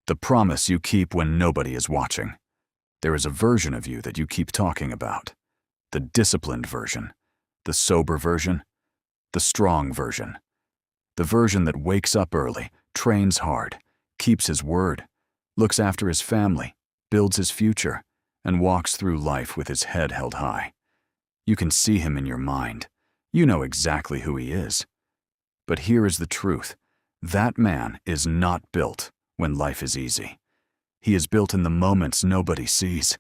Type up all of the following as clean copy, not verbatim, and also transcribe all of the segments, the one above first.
The promise you keep when nobody is watching. There is a version of you that you keep talking about. The disciplined version. The sober version. The strong version. The version that wakes up early, trains hard, keeps his word, looks after his family, builds his future, and walks through life with his head held high. You can see him in your mind. You know exactly who he is. But here is the truth. That man is not built when life is easy. He is built in the moments nobody sees.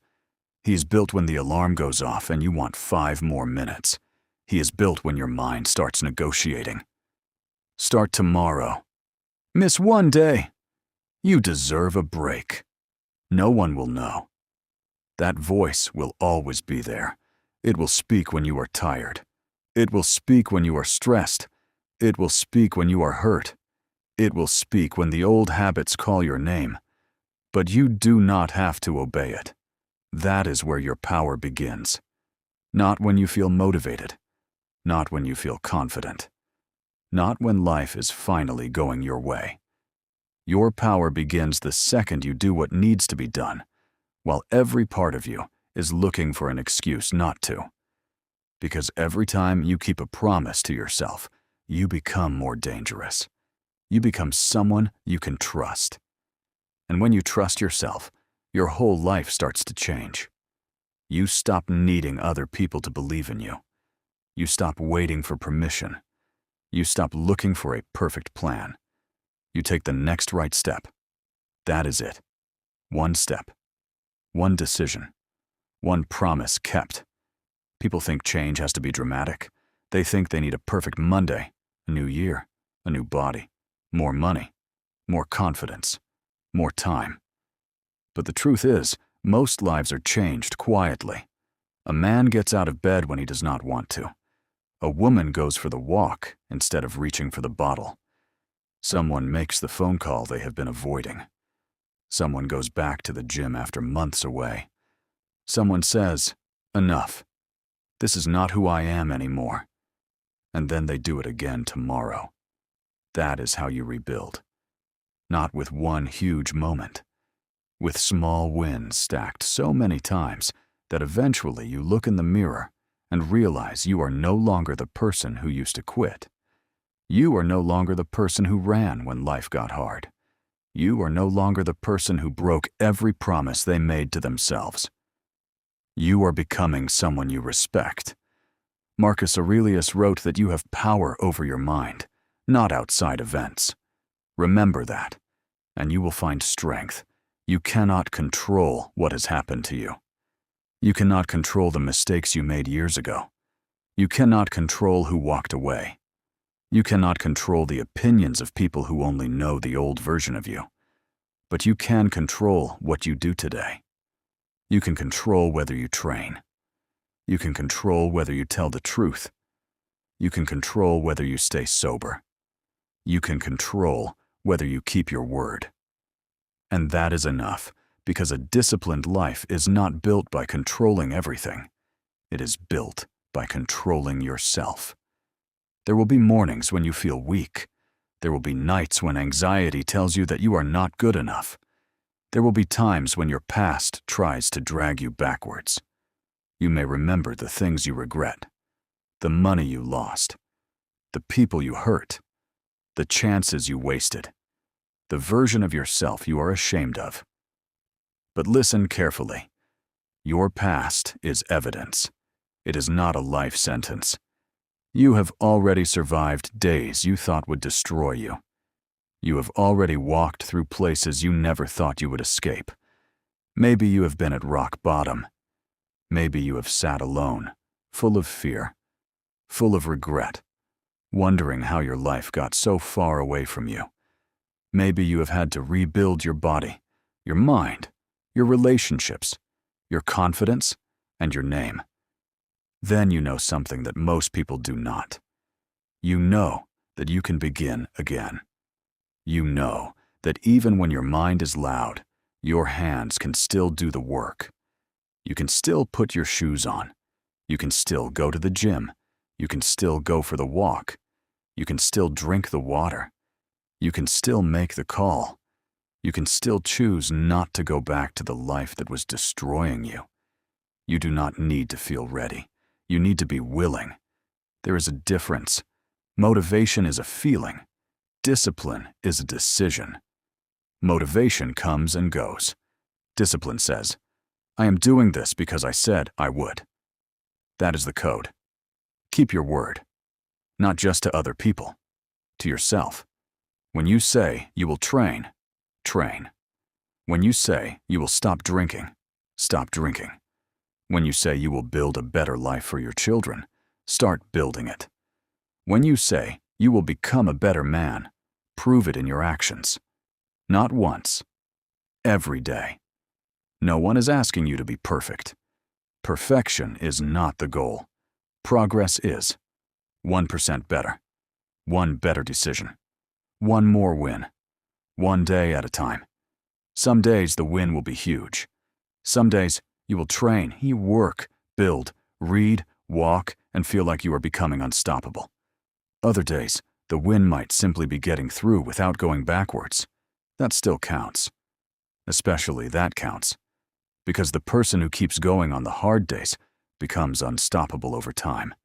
He is built when the alarm goes off and you want 5 more minutes. He is built when your mind starts negotiating. Start tomorrow. Miss one day. You deserve a break. No one will know. That voice will always be there. It will speak when you are tired. It will speak when you are stressed. It will speak when you are hurt. It will speak when the old habits call your name. But you do not have to obey it. That is where your power begins. Not when you feel motivated. Not when you feel confident. Not when life is finally going your way. Your power begins the second you do what needs to be done, while every part of you is looking for an excuse not to. Because every time you keep a promise to yourself, you become more dangerous. You become someone you can trust. And when you trust yourself, your whole life starts to change. You stop needing other people to believe in you. You stop waiting for permission. You stop looking for a perfect plan. You take the next right step. That is it. One step. One decision. One promise kept. People think change has to be dramatic. They think they need a perfect Monday, a new year, a new body, more money, more confidence, more time. But the truth is, most lives are changed quietly. A man gets out of bed when he does not want to. A woman goes for the walk instead of reaching for the bottle. Someone makes the phone call they have been avoiding. Someone goes back to the gym after months away. Someone says, "Enough. This is not who I am anymore." And then they do it again tomorrow. That is how you rebuild. Not with one huge moment. With small wins stacked so many times that eventually you look in the mirror and realize you are no longer the person who used to quit. You are no longer the person who ran when life got hard. You are no longer the person who broke every promise they made to themselves. You are becoming someone you respect. Marcus Aurelius wrote that you have power over your mind, not outside events. Remember that, and you will find strength. You cannot control what has happened to you. You cannot control the mistakes you made years ago. You cannot control who walked away. You cannot control the opinions of people who only know the old version of you. But you can control what you do today. You can control whether you train. You can control whether you tell the truth. You can control whether you stay sober. You can control whether you keep your word. And that is enough, because a disciplined life is not built by controlling everything. It is built by controlling yourself. There will be mornings when you feel weak. There will be nights when anxiety tells you that you are not good enough. There will be times when your past tries to drag you backwards. You may remember the things you regret, the money you lost, the people you hurt, the chances you wasted, the version of yourself you are ashamed of. But listen carefully. Your past is evidence. It is not a life sentence. You have already survived days you thought would destroy you. You have already walked through places you never thought you would escape. Maybe you have been at rock bottom. Maybe you have sat alone, full of fear, full of regret, wondering how your life got so far away from you. Maybe you have had to rebuild your body, your mind, your relationships, your confidence, and your name. Then you know something that most people do not. You know that you can begin again. You know that even when your mind is loud, your hands can still do the work. You can still put your shoes on. You can still go to the gym. You can still go for the walk. You can still drink the water. You can still make the call. You can still choose not to go back to the life that was destroying you. You do not need to feel ready. You need to be willing. There is a difference. Motivation is a feeling. Discipline is a decision. Motivation comes and goes. Discipline says, I am doing this because I said I would. That is the code. Keep your word. Not just to other people, to yourself. When you say you will train, train. When you say you will stop drinking, stop drinking. When you say you will build a better life for your children, start building it. When you say you will become a better man, prove it in your actions. Not once, every day. No one is asking you to be perfect. Perfection is not the goal. Progress is. 1% better. One better decision. One more win. One day at a time. Some days the win will be huge. Some days you will train, you work, build, read, walk, and feel like you are becoming unstoppable. Other days, the win might simply be getting through without going backwards. That still counts. Especially that counts. Because the person who keeps going on the hard days becomes unstoppable over time.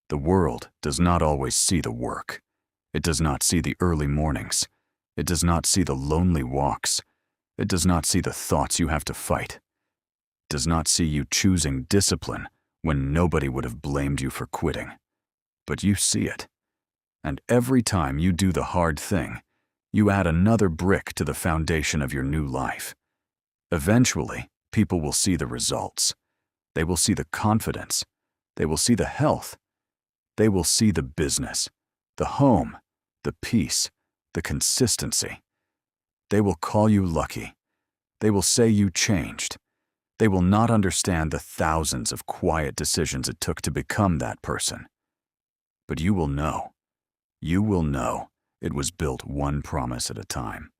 The world does not always see the work. It does not see the early mornings. It does not see the lonely walks. It does not see the thoughts you have to fight. It does not see you choosing discipline when nobody would have blamed you for quitting. But you see it. And every time you do the hard thing, you add another brick to the foundation of your new life. Eventually, people will see the results. They will see the confidence. They will see the health. They will see the business, the home, the peace, the consistency. They will call you lucky. They will say you changed. They will not understand the thousands of quiet decisions it took to become that person. But you will know. You will know it was built one promise at a time.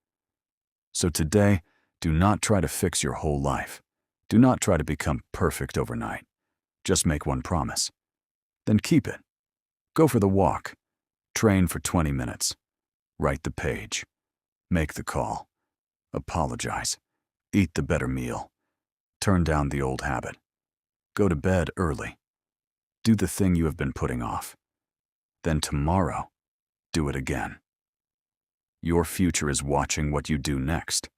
So today, do not try to fix your whole life. Do not try to become perfect overnight. Just make one promise. Then keep it. Go for the walk. Train for 20 minutes. Write the page. Make the call. Apologize. Eat the better meal. Turn down the old habit. Go to bed early. Do the thing you have been putting off. Then tomorrow, do it again. Your future is watching what you do next.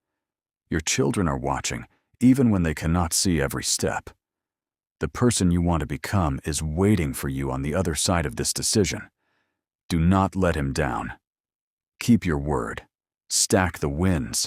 Your children are watching, even when they cannot see every step. The person you want to become is waiting for you on the other side of this decision. Do not let him down. Keep your word. Stack the wins.